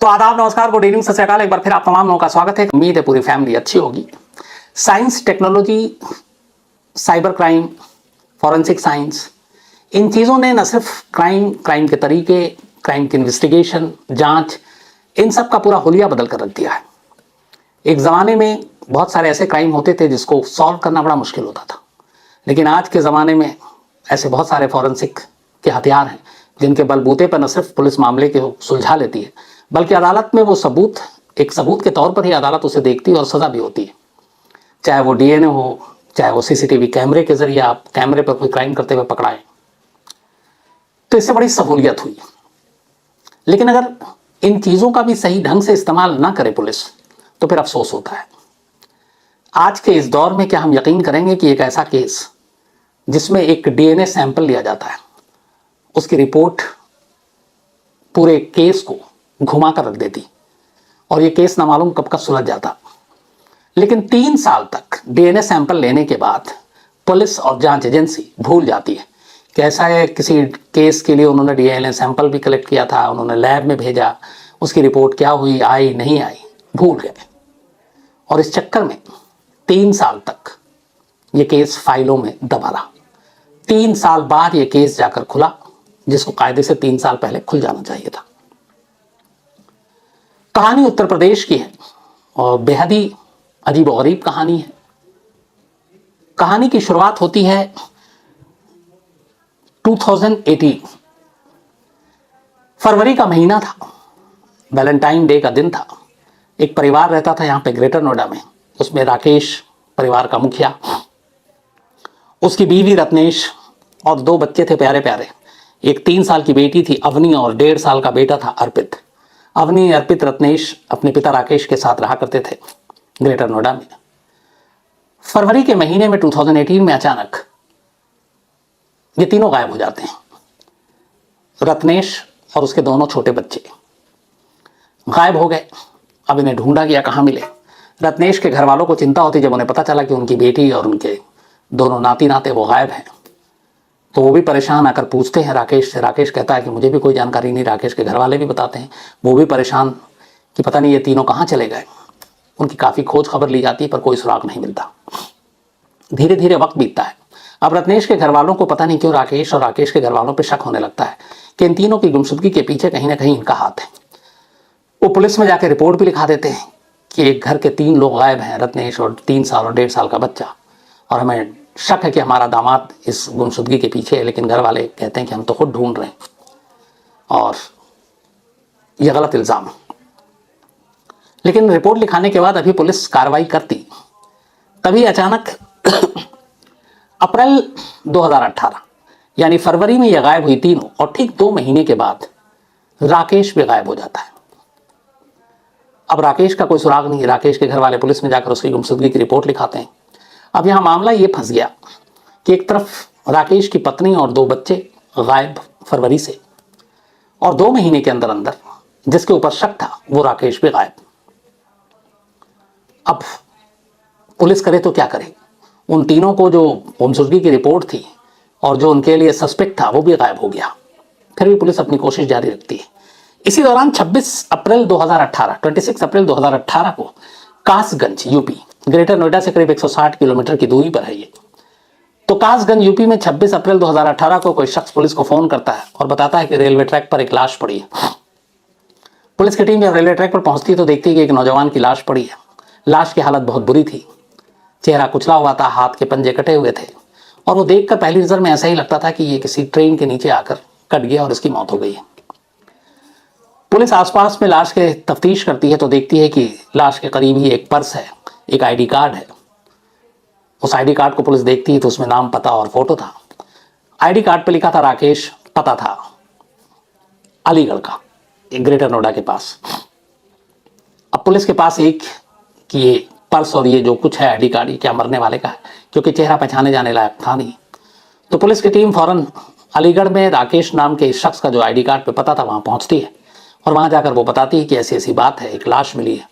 तो आदाब, नमस्कार, गुड इवनिंग, सत श्री अकाल। एक बार फिर आप तमाम लोगों का स्वागत है। उम्मीद है पूरी फैमिली अच्छी होगी। Science, technology, cyber crime, forensic science, इन चीज़ों ने न सिर्फ क्राइम के तरीके, क्राइम की इन्वेस्टिगेशन, जांच, इन सब का पूरा हुलिया बदल कर रख दिया है। एक ज़माने में बहुत सारे ऐसे क्राइम होते थे जिसको सॉल्व करना बड़ा मुश्किल होता था, लेकिन आज के ज़माने में ऐसे बहुत सारे फॉरेंसिक के हथियार हैं जिनके बलबूते पर न सिर्फ पुलिस मामले को सुलझा लेती है, बल्कि अदालत में वो सबूत, एक सबूत के तौर पर ही अदालत उसे देखती है और सज़ा भी होती है। चाहे वो डीएनए हो, चाहे वो सीसीटीवी कैमरे के जरिए आप कैमरे पर कोई क्राइम करते हुए पकड़ाएं, तो इससे बड़ी सहूलियत हुई। लेकिन अगर इन चीज़ों का भी सही ढंग से इस्तेमाल ना करे पुलिस, तो फिर अफसोस होता है। आज के इस दौर में क्या हम यकीन करेंगे कि एक ऐसा केस जिसमें एक डीएनए सैंपल लिया जाता है, उसकी रिपोर्ट पूरे केस को घुमा कर रख देती और ये केस ना मालूम कब का सुलझ जाता। लेकिन 3 साल तक डीएनए सैंपल लेने के बाद पुलिस और जांच एजेंसी भूल जाती है कि ऐसा है, किसी केस के लिए उन्होंने डीएनए सैंपल भी कलेक्ट किया था, उन्होंने लैब में भेजा, उसकी रिपोर्ट क्या हुई, आई नहीं आई, भूल गए। और इस चक्कर में 3 साल तक ये केस फाइलों में दबा रहा। 3 साल बाद ये केस जाकर खुला, जिसको कायदे से 3 साल पहले खुल जाना चाहिए था। कहानी उत्तर प्रदेश की है और बेहद ही अजीब और गरीब कहानी है। कहानी की शुरुआत होती है 2018, फरवरी का महीना था, वैलेंटाइन डे का दिन था। एक परिवार रहता था यहाँ पे ग्रेटर नोएडा में, उसमें राकेश परिवार का मुखिया, उसकी बीवी रत्नेश और 2 बच्चे थे प्यारे प्यारे। एक 3 साल की बेटी थी अवनी और 1.5 साल का बेटा था अर्पित। अवनी, अर्पित, रत्नेश अपने पिता राकेश के साथ रहा करते थे ग्रेटर नोएडा में। फरवरी के महीने में 2018 में अचानक ये तीनों गायब हो जाते हैं। रत्नेश और उसके दोनों छोटे बच्चे गायब हो गए। अब इन्हें ढूंढा गया, कहाँ मिले। रत्नेश के घर वालों को चिंता होती जब उन्हें पता चला कि उनकी बेटी और उनके दोनों नाती नाते वो गायब हैं। तो वो भी परेशान आकर पूछते हैं राकेश से। राकेश कहता है कि मुझे भी कोई जानकारी नहीं। राकेश के घर वाले भी बताते हैं, वो भी परेशान कि पता नहीं ये तीनों कहाँ चले गए। उनकी काफ़ी खोज खबर ली जाती है पर कोई सुराग नहीं मिलता। धीरे धीरे वक्त बीतता है। अब रत्नेश के घर वालों को पता नहीं क्यों राकेश और राकेश के घर वालों पर शक होने लगता है कि इन तीनों की गुमशुदगी के पीछे कहीं ना कहीं इनका हाथ है। वो पुलिस में जाकर रिपोर्ट भी लिखा देते हैं कि एक घर के 3 लोग गायब हैं, रत्नेश और 3 साल और 1.5 साल का बच्चा, और हमें शक है कि हमारा दामाद इस गुमशुदगी के पीछे है। लेकिन घर वाले कहते हैं कि हम तो खुद ढूंढ रहे हैं और यह गलत इल्ज़ाम। लेकिन रिपोर्ट लिखाने के बाद अभी पुलिस कार्रवाई करती, तभी अचानक अप्रैल 2018 यानी फरवरी में यह गायब हुई तीनों, और ठीक 2 महीने के बाद राकेश भी गायब हो जाता है। अब राकेश का कोई सुराग नहीं। राकेश के घर वाले पुलिस में जाकर उसकी गुमशुदगी की रिपोर्ट लिखाते हैं। अब यहाँ मामला ये फंस गया कि एक तरफ राकेश की पत्नी और 2 बच्चे गायब फरवरी से, और 2 महीने के अंदर अंदर जिसके ऊपर शक था वो राकेश भी गायब। अब पुलिस करे तो क्या करे। उन तीनों को जो गुमशुदगी की रिपोर्ट थी और जो उनके लिए सस्पेक्ट था वो भी गायब हो गया। फिर भी पुलिस अपनी कोशिश जारी रखती है। इसी दौरान 26 अप्रैल 2018 को कासगंज यूपी, ग्रेटर नोएडा से करीब 160 किलोमीटर की दूरी पर है ये। तो कासगंज यूपी में 26 अप्रैल 2018 को कोई शख्स पुलिस को फोन करता है और बताता है कि रेलवे ट्रैक पर एक लाश पड़ी है। पुलिस की टीम जब रेलवे ट्रैक पर पहुंचती है तो देखती है कि एक नौजवान की लाश पड़ी है। लाश की हालत बहुत बुरी थी, चेहरा कुचला हुआ था, हाथ के पंजे कटे हुए थे, और वो देखकर पहली नजर में ऐसा ही लगता था कि ये किसी ट्रेन के नीचे आकर कट गया और इसकी मौत हो गई है। पुलिस आसपास में लाश के तफ्तीश करती है तो देखती है कि लाश के करीब ही एक पर्स है, एक आईडी कार्ड है। उस आईडी कार्ड को पुलिस देखती है तो उसमें नाम, पता और फोटो था। आईडी कार्ड पे लिखा था राकेश, पता था अलीगढ़ का, एक ग्रेटर नोएडा के पास। अब पुलिस के पास एक कि ये पर्स और ये जो कुछ है आईडी कार्ड, ये क्या मरने वाले का है, क्योंकि चेहरा पहचाने जाने लायक था नहीं। तो पुलिस की टीम फौरन अलीगढ़ में राकेश नाम के इस शख्स का जो आईडी कार्ड पे पता था वहाँ पहुँचती है, और वहाँ जाकर वो बताती है कि ऐसी ऐसी बात है, एक लाश मिली है,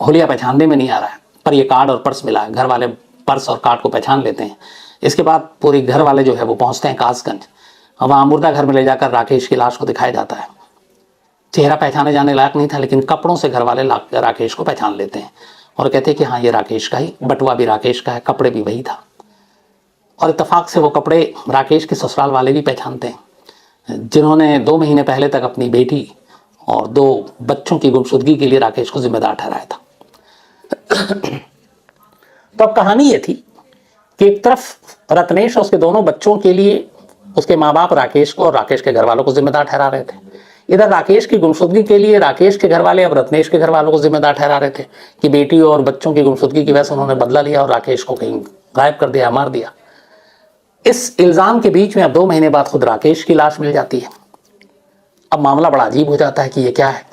हुलिया पहचानने में नहीं आ रहा है, पर ये कार्ड और पर्स मिला है। घर वाले पर्स और कार्ड को पहचान लेते हैं। इसके बाद पूरी घर वाले जो है वो पहुँचते हैं कासगंज, और वहाँ मुर्दा घर में ले जाकर राकेश की लाश को दिखाया जाता है। चेहरा पहचाने जाने लायक नहीं था, लेकिन कपड़ों से घर वाले राकेश को पहचान लेते हैं और कहते हैं कि हाँ ये राकेश का ही, बटुआ भी राकेश का है, कपड़े भी वही था। और इत्तेफाक से वो कपड़े राकेश के ससुराल वाले भी पहचानते हैं, जिन्होंने 2 महीने पहले तक अपनी बेटी और 2 बच्चों की गुमशुदगी के लिए राकेश को जिम्मेदार ठहराया था। तो अब कहानी ये थी कि एक तरफ रत्नेश और उसके दोनों बच्चों के लिए उसके माँ बाप राकेश को और राकेश के घर वालों को जिम्मेदार ठहरा रहे थे। इधर राकेश की गुमशुदगी के लिए राकेश के घर वाले अब रत्नेश के घर वालों को जिम्मेदार ठहरा रहे थे कि बेटी और बच्चों की गुमशुदगी की वजह से उन्होंने बदला लिया और राकेश को कहीं गायब कर दिया, मार दिया। इस इल्जाम के बीच में अब 2 महीने बाद खुद राकेश की लाश मिल जाती है। अब मामला बड़ा अजीब हो जाता है कि ये क्या है।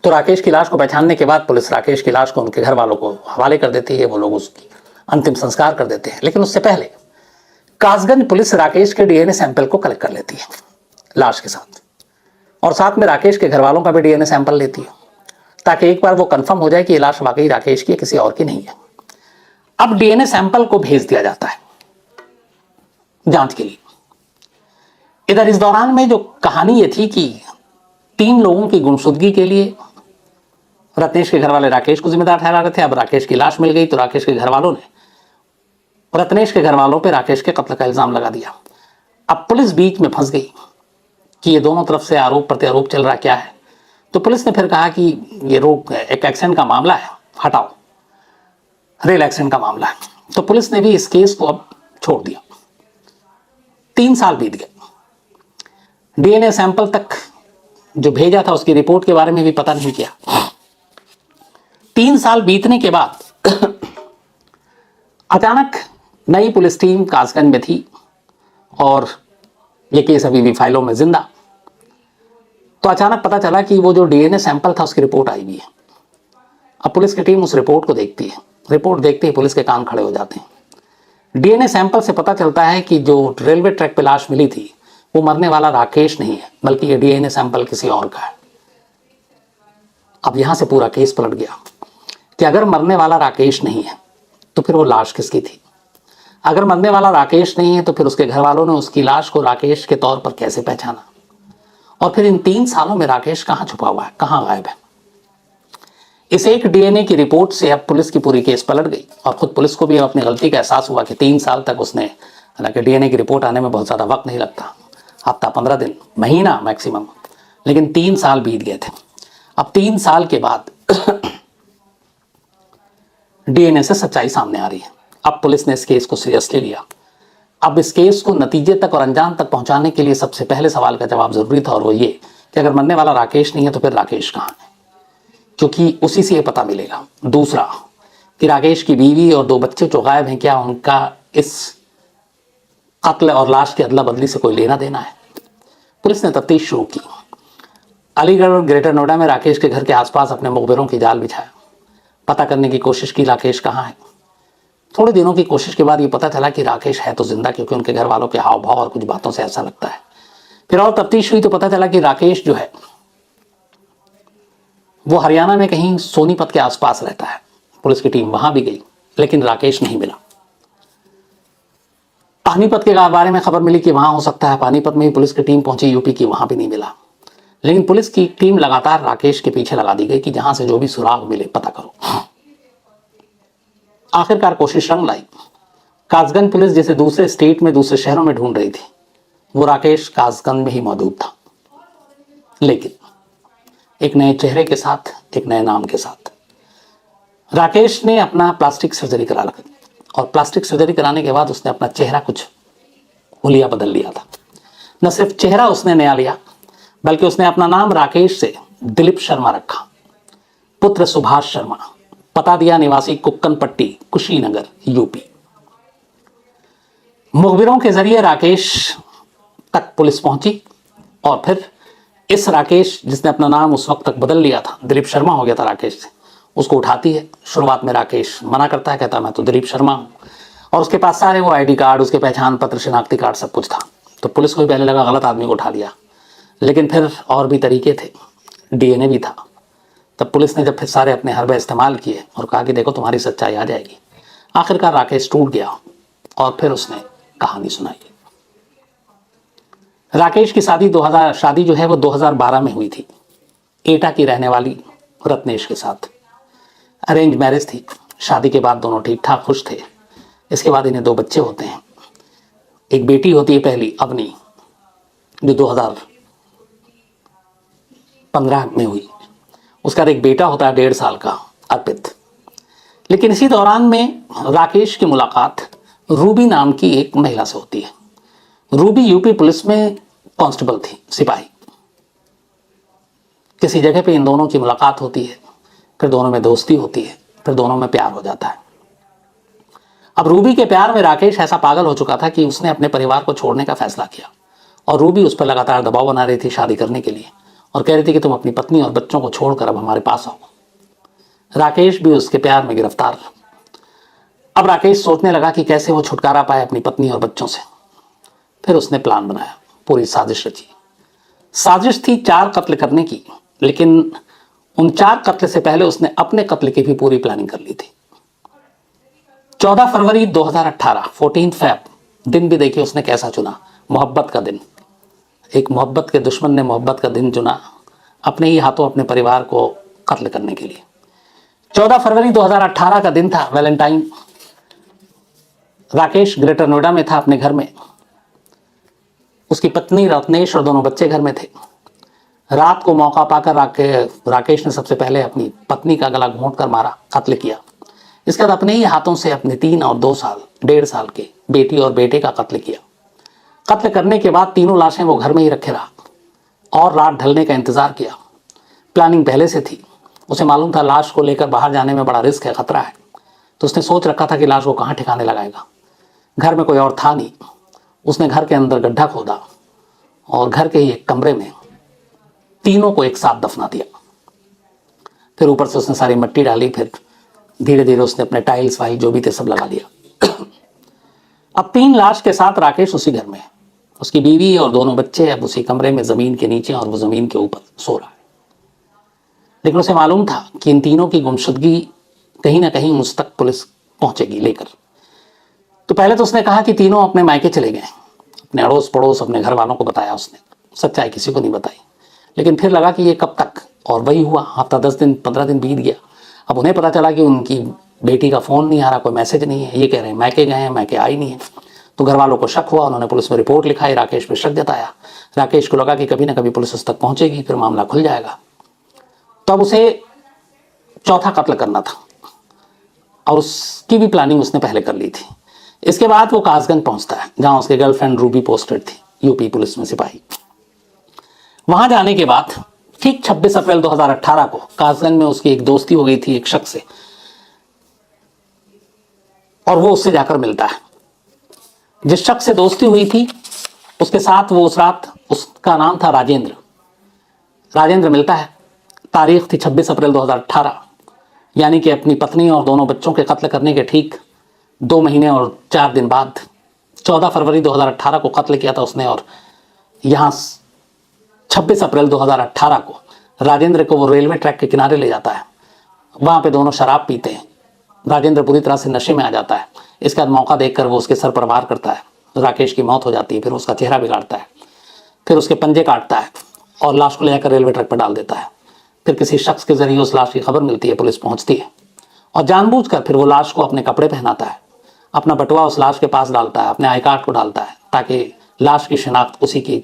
तो राकेश की लाश को पहचानने के बाद पुलिस राकेश की लाश को उनके घर वालों को हवाले कर देती है, वो लोग उसकी अंतिम संस्कार कर देते हैं। लेकिन उससे पहले कासगंज पुलिस राकेश के डीएनए सैंपल को कलेक्ट कर लेती है लाश के साथ, और साथ में राकेश के घर वालों का भी डीएनए सैंपल लेती है, ताकि एक बार वो कंफर्म हो जाए कि ये लाश वाकई राकेश की है, किसी और की नहीं है। अब डीएनए सैंपल को भेज दिया जाता है जांच के लिए। इधर इस दौरान में जो कहानी ये थी कि 3 लोगों की गुमशुदगी के लिए रत्नेश के घर वाले राकेश को जिम्मेदार ठहरा रहे थे। अब राकेश की लाश मिल गई तो राकेश के घर वालों ने रत्नेश के घर वालों पे राकेश के कत्ल का इल्जाम लगा दिया। अब पुलिस बीच में फंस गई कि ये दोनों तरफ से आरोप प्रत्यारोप चल रहा क्या है। तो पुलिस ने फिर कहा कि ये एक एक्सीडेंट का मामला है, हटाओ, रेल एक्सीडेंट का मामला है। तो पुलिस ने भी इस केस को अब छोड़ दिया। 3 साल बीत गए, डीएनए सैंपल तक जो भेजा था उसकी रिपोर्ट के बारे में भी पता नहीं किया। 3 साल बीतने के बाद अचानक नई पुलिस टीम कासगंज में थी और ये केस अभी भी फाइलों में जिंदा। तो अचानक पता चला कि वो जो डीएनए सैंपल था उसकी रिपोर्ट आई हुई है। अब पुलिस की टीम उस रिपोर्ट को देखती है। रिपोर्ट देखते ही पुलिस के कान खड़े हो जाते हैं। डीएनए सैंपल से पता चलता है कि जो रेलवे ट्रैक पे लाश मिली थी वो मरने वाला राकेश नहीं है, बल्कि ये डीएनए सैंपल किसी और का है। अब यहां से पूरा केस पलट गया कि अगर मरने वाला राकेश नहीं है तो फिर वो लाश किसकी थी। अगर मरने वाला राकेश नहीं है तो फिर उसके घर वालों ने उसकी लाश को राकेश के तौर पर कैसे पहचाना, और फिर इन 3 सालों में राकेश कहां छुपा हुआ है, कहां गायब है। इस एक डीएनए की रिपोर्ट से अब पुलिस की पूरी केस पलट गई और खुद पुलिस को भी अपनी गलती का एहसास हुआ कि 3 साल तक उसने, हालांकि डीएनए की रिपोर्ट आने में बहुत ज़्यादा वक्त नहीं लगता, हफ्ता 15 दिन, महीना मैक्सिमम, लेकिन 3 साल बीत गए थे। अब 3 साल के बाद डीएनए से सच्चाई सामने आ रही है। अब पुलिस ने इस केस को सीरियसली लिया। अब इस केस को नतीजे तक और अंजाम तक पहुंचाने के लिए सबसे पहले सवाल का जवाब जरूरी था, और वो ये कि अगर मरने वाला राकेश नहीं है तो फिर राकेश कहाँ है, क्योंकि उसी से ये पता मिलेगा। दूसरा कि राकेश की बीवी और 2 बच्चे जो गायब हैं, क्या उनका इस कत्ल और लाश की अदला बदली से कोई लेना देना है। पुलिस ने तफ्तीश शुरू की। अलीगढ़ और ग्रेटर नोएडा में राकेश के घर के आसपास अपने मुखबिरों की जाल बिछाया, पता करने की कोशिश की राकेश कहाँ है। थोड़े दिनों की कोशिश के बाद ये पता चला कि राकेश है तो जिंदा, क्योंकि उनके घर वालों के हाव भाव और कुछ बातों से ऐसा लगता है। फिर और तफ्तीश हुई तो पता चला कि राकेश जो है वो हरियाणा में कहीं सोनीपत के आसपास रहता है। पुलिस की टीम वहां भी गई, लेकिन राकेश नहीं मिला। पानीपत के बारे में खबर मिली कि वहां हो सकता है, पानीपत में भी पुलिस की टीम पहुंची, यूपी की, वहां भी नहीं मिला। लेकिन पुलिस की टीम लगातार राकेश के पीछे लगा दी गई कि जहां से जो भी सुराग मिले पता करो। आखिरकार कोशिश रंग लाई। कासगंज पुलिस जिसे दूसरे स्टेट में, दूसरे शहरों में ढूंढ रही थी, वो राकेश कासगंज में ही मौजूद था, लेकिन एक नए चेहरे के साथ, एक नए नाम के साथ। राकेश ने अपना प्लास्टिक सर्जरी करा रखा, और प्लास्टिक सर्जरी कराने के बाद उसने अपना चेहरा कुछ हुलिया बदल लिया था। न सिर्फ चेहरा उसने नया लिया, बल्कि उसने अपना नाम राकेश से दिलीप शर्मा रखा, पुत्र सुभाष शर्मा, पता दिया निवासी कुक्कन पट्टी, कुशीनगर, यूपी। मुखबिरों के जरिए राकेश तक पुलिस पहुंची, और फिर इस राकेश जिसने अपना नाम उस वक्त तक बदल लिया था, दिलीप शर्मा हो गया था राकेश से, उसको उठाती है। शुरुआत में राकेश मना करता है, कहता मैं तो दिलीप शर्मा हूं, और उसके पास सारे वो आईडी कार्ड, उसके पहचान पत्र, शिनाख्ती कार्ड, सब कुछ था। तो पुलिस को भी पहले लगा गलत आदमी को उठा लिया, लेकिन फिर और भी तरीके थे, डीएनए भी था। तब पुलिस ने जब फिर सारे अपने हरबे इस्तेमाल किए और कहा कि देखो तुम्हारी सच्चाई आ जाएगी, आखिरकार राकेश टूट गया और फिर उसने कहानी सुनाई। राकेश की शादी जो है वो 2012 में हुई थी एटा की रहने वाली रत्नेश के साथ। अरेंज मैरिज थी। शादी के बाद दोनों ठीक ठाक खुश थे। इसके बाद इन्हें 2 बच्चे होते हैं। एक बेटी होती है पहली अवनी, जो 2015 में हुई। उसका एक बेटा होता है 1.5 साल का अर्पित। लेकिन इसी दौरान में राकेश की मुलाकात रूबी नाम की एक महिला से होती है। रूबी यूपी पुलिस में कांस्टेबल थी, सिपाही। किसी जगह पे इन दोनों की मुलाकात होती है, फिर दोनों में दोस्ती होती है, फिर दोनों में प्यार हो जाता है। अब रूबी के प्यार में राकेश ऐसा पागल हो चुका था कि उसने अपने परिवार को छोड़ने का फैसला किया और रूबी उस पर लगातार दबाव बना रही थी शादी करने के लिए और कह रही थी कि तुम अपनी पत्नी और बच्चों को छोड़कर अब हमारे पास आओ। राकेश भी उसके प्यार में गिरफ्तार। अब राकेश सोचने लगा कि कैसे वो छुटकारा पाए अपनी पत्नी और बच्चों से। फिर उसने प्लान बनाया, पूरी साजिश रची। साजिश थी 4 कत्ल करने की, लेकिन उन 4 कत्ल से पहले उसने अपने कत्ल की भी पूरी प्लानिंग कर ली थी। 14 फरवरी 2018, 14 फैब, दिन भी देखिए उसने कैसा चुना, मोहब्बत का दिन। एक मोहब्बत के दुश्मन ने मोहब्बत का दिन चुना अपने ही हाथों अपने परिवार को कत्ल करने के लिए। 14 फरवरी 2018 का दिन था, वैलेंटाइन। राकेश ग्रेटर नोएडा में था अपने घर में। उसकी पत्नी रत्नेश और दोनों बच्चे घर में थे। रात को मौका पाकर राकेश ने सबसे पहले अपनी पत्नी का गला घोंट कर मारा, कत्ल किया। इसके बाद अपने ही हाथों से अपने 3 और 2 साल 1.5 साल के बेटी और बेटे का कत्ल किया। कत्ल करने के बाद तीनों लाशें वो घर में ही रखे रहा और रात ढलने का इंतजार किया। प्लानिंग पहले से थी। उसे मालूम था लाश को लेकर बाहर जाने में बड़ा रिस्क है, खतरा है। तो उसने सोच रखा था कि लाश को कहाँ ठिकाने लगाएगा। घर में कोई और था नहीं। उसने घर के अंदर गड्ढा खोदा और घर के ही एक कमरे में तीनों को एक साथ दफना दिया। फिर ऊपर से उसने सारी मिट्टी डाली। फिर धीरे धीरे उसने अपने टाइल्स वाइल जो भी थे सब लगा दिया। अब 3 लाश के साथ राकेश उसी घर में है। उसकी बीवी और दोनों बच्चे अब उसी कमरे में, जमीन के नीचे और वो जमीन के ऊपर सो रहा है। लेकिन उसे मालूम था कि इन तीनों की गुमशुदगी कहीं ना कहीं मुझ तक पुलिस पहुंचेगी लेकर। तो पहले तो उसने कहा कि तीनों अपने मायके चले गए। अपने अड़ोस पड़ोस, अपने घर वालों को बताया उसने। सच्चाई किसी को नहीं बताई। लेकिन फिर लगा कि ये कब तक, और वही हुआ। हफ्ता 10 दिन 15 दिन बीत गया। अब उन्हें पता चला कि उनकी बेटी का फ़ोन नहीं आ रहा, कोई मैसेज नहीं है। ये कह रहे हैं मैके गए हैं, मैके आई नहीं है। तो घर वालों को शक हुआ। उन्होंने पुलिस में रिपोर्ट लिखाई, राकेश पे शक जताया। राकेश को लगा कि कभी ना कभी पुलिस उस तक पहुंचेगी, फिर मामला खुल जाएगा। तो अब उसे चौथा कत्ल करना था और उसकी भी प्लानिंग उसने पहले कर ली थी। इसके बाद वो कासगंज पहुंचता है, जहां उसकी गर्लफ्रेंड रूबी पोस्टेड थी, यूपी पुलिस में सिपाही। वहां जाने के बाद ठीक 26 अप्रैल 2018 को कासगंज में उसकी एक दोस्ती हो गई थी एक शख्स से, और वो उससे जाकर मिलता है। जिस शख्स से दोस्ती हुई थी उसके साथ वो उस रात, उसका नाम था राजेंद्र। राजेंद्र मिलता है। तारीख थी 26 अप्रैल 2018, यानी कि अपनी पत्नी और दोनों बच्चों के कत्ल करने के ठीक 2 महीने और 4 दिन बाद 14 फरवरी 2018 को कत्ल किया था उसने। और यहाँ 26 अप्रैल 2018 को राजेंद्र को वो रेलवे ट्रैक के किनारे ले जाता है। वहाँ पे दोनों शराब पीते हैं। राजेंद्र पूरी तरह से नशे में आ जाता है। इसके बाद मौका देखकर वो उसके सर पर वार करता है। राकेश की मौत हो जाती है। फिर उसका चेहरा बिगाड़ता है, फिर उसके पंजे काटता है और लाश को लेकर रेलवे ट्रैक पर डाल देता है। फिर किसी शख्स के जरिए उस लाश की खबर मिलती है, पुलिस पहुंचती है और जानबूझकर फिर वो लाश को अपने कपड़े पहनाता है, अपना बटुआ उस लाश के पास डालता है, अपने आई कार्ड को डालता है, ताकि लाश की शिनाख्त उसी के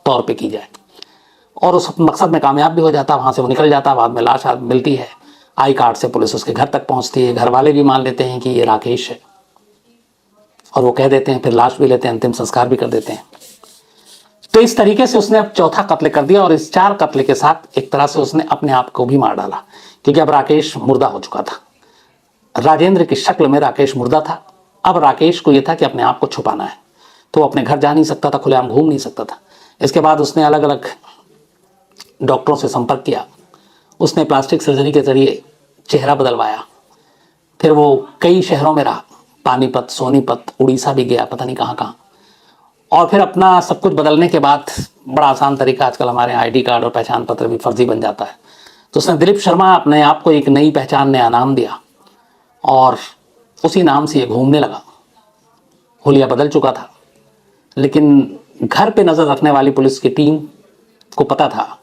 तौर पे की जाए। और उस मकसद में कामयाब भी हो जाता है। वहाँ से वो निकल जाता है। बाद में लाश मिलती है, आई कार्ड से पुलिस उसके घर तक पहुँचती है। घर वाले भी मान लेते हैं कि ये राकेश है और वो कह देते हैं, फिर लाश भी लेते हैं, अंतिम संस्कार भी कर देते हैं। तो इस तरीके से उसने अब चौथा कत्ल कर दिया और इस 4 कत्ल के साथ एक तरह से उसने अपने आप को भी मार डाला, क्योंकि अब राकेश मुर्दा हो चुका था। राजेंद्र की शक्ल में राकेश मुर्दा था। अब राकेश को यह था कि अपने आप को छुपाना है। तो वो अपने घर जा नहीं सकता था, खुलेआम घूम नहीं सकता था। इसके बाद उसने अलग अलग डॉक्टरों से संपर्क किया। उसने प्लास्टिक सर्जरी के जरिए चेहरा बदलवाया। फिर वो कई शहरों में रहा, पानीपत, सोनीपत, उड़ीसा भी गया, पता नहीं कहाँ कहाँ। और फिर अपना सब कुछ बदलने के बाद बड़ा आसान तरीका, आजकल हमारे यहाँ ID कार्ड और पहचान पत्र भी फर्जी बन जाता है। तो उसने दिलीप शर्मा अपने आप को एक नई पहचान, नया नाम दिया और उसी नाम से ये घूमने लगा। हुलिया बदल चुका था, लेकिन घर पे नजर रखने वाली पुलिस की टीम को पता था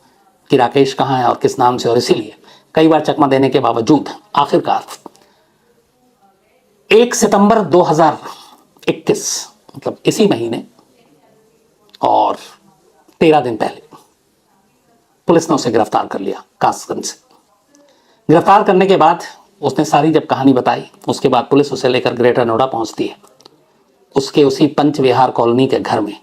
कि राकेश कहाँ है और किस नाम से, और इसीलिए कई बार चकमा देने के बावजूद आखिरकार 1 सितंबर 2021 मतलब इसी महीने और 13 दिन पहले पुलिस ने उसे गिरफ्तार कर लिया कासगंज से। गिरफ्तार करने के बाद उसने सारी जब कहानी बताई, उसके बाद पुलिस उसे लेकर ग्रेटर नोएडा पहुंचती है, उसके उसी पंच विहार कॉलोनी के घर में,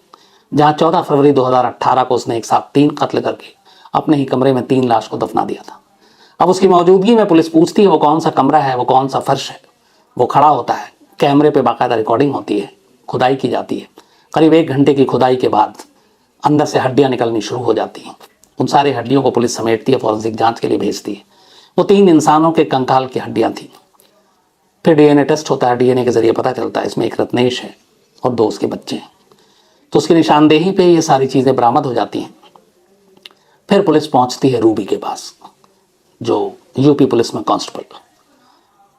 जहां 14 फरवरी 2018 को उसने एक साथ 3 कत्ल करके अपने ही कमरे में 3 लाश को दफना दिया था। अब उसकी मौजूदगी में पुलिस पूछती है वो कौन सा कमरा है, वो कौन सा फर्श है। वो खड़ा होता है, कैमरे पे बाकायदा रिकॉर्डिंग होती है, खुदाई की जाती है। करीब 1 घंटे की खुदाई के बाद अंदर से हड्डियां निकलनी शुरू हो जाती हैं। उन सारी हड्डियों को पुलिस समेटती है, फॉरेंसिक जांच के लिए भेजती है। वो 3 इंसानों के कंकाल की हड्डियां थी। फिर डीएनए टेस्ट होता है, डीएनए के जरिए पता चलता है इसमें एक रत्नेश है और 2 उसके बच्चे हैं। तो उसकी निशानदेही पे ये सारी चीज़ें बरामद हो जाती हैं। फिर पुलिस पहुंचती है रूबी के पास, जो यूपी पुलिस में कांस्टेबल,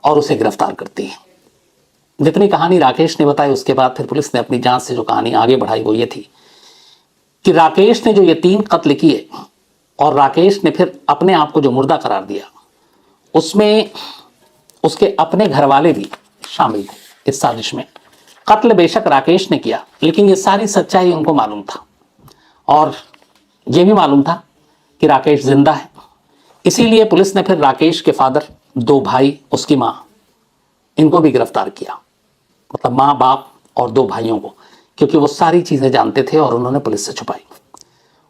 और उसे गिरफ्तार करती है। जितनी कहानी राकेश ने बताई, उसके बाद फिर पुलिस ने अपनी जांच से जो कहानी आगे बढ़ाई वो ये थी कि राकेश ने जो ये 3 कत्ल किए और राकेश ने फिर अपने आप को जो मुर्दा करार दिया, उसमें उसके अपने घर वाले भी शामिल थे इस साजिश में। कत्ल बेशक राकेश ने किया, लेकिन ये सारी सच्चाई उनको मालूम था और ये भी मालूम था कि राकेश जिंदा है। इसीलिए पुलिस ने फिर राकेश के फादर, 2 भाई, उसकी माँ, इनको भी गिरफ्तार किया, मतलब माँ, बाप और 2 भाइयों को, क्योंकि वो सारी चीज़ें जानते थे और उन्होंने पुलिस से छुपाई।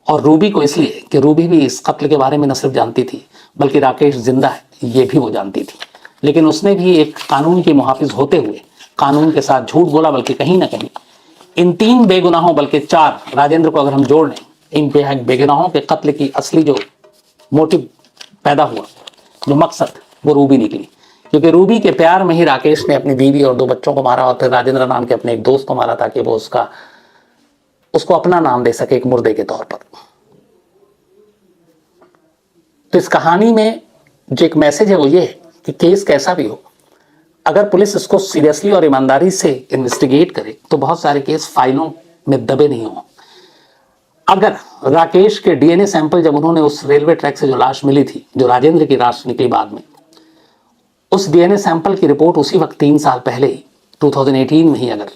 और रूबी को इसलिए कि रूबी भी इस कत्ल के बारे में न सिर्फ जानती थी, बल्कि राकेश जिंदा है ये भी वो जानती थी। लेकिन उसने भी एक कानून की मुहाफिज होते हुए कानून के साथ झूठ बोला, बल्कि कहीं ना कहीं इन 3 बेगुनाहों, बल्कि 4, राजेंद्र को अगर हम जोड़ लें, इन बेगुनाहों के कत्ल की असली जो मोटिव पैदा हुआ, जो मकसद, वो रूबी निकली। क्योंकि रूबी के प्यार में ही राकेश ने अपनी बीवी और 2 बच्चों को मारा और फिर राजेंद्र नाम के अपने एक दोस्त को मारा, ताकि वो उसको अपना नाम दे सके एक मुर्दे के तौर पर। तो इस कहानी में जो एक मैसेज है वो ये है कि केस कैसा भी हो, अगर पुलिस इसको सीरियसली और ईमानदारी से इन्वेस्टिगेट करे तो बहुत सारे केस फाइलों में दबे नहीं हों। अगर राकेश के डीएनए सैंपल, जब उन्होंने उस रेलवे ट्रैक से जो लाश मिली थी, जो राजेंद्र की लाश निकली बाद में, उस डीएनए सैंपल की रिपोर्ट उसी वक्त 3 साल पहले ही 2018 में ही अगर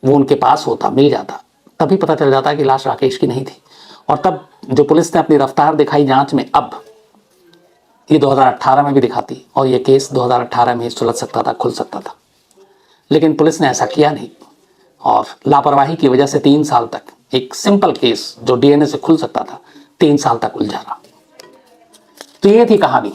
वो उनके पास होता, मिल जाता, तभी पता चल जाता कि लाश राकेश की नहीं थी। और तब जो पुलिस ने अपनी रफ्तार दिखाई जांच में, अब ये 2018 में भी दिखाती और ये केस 2018 में सुलझ सकता था, खुल सकता था। लेकिन पुलिस ने ऐसा किया नहीं और लापरवाही की वजह से 3 साल तक एक सिंपल केस जो डीएनए से खुल सकता था 3 साल तक उलझा रहा। तो ये थी कहानी।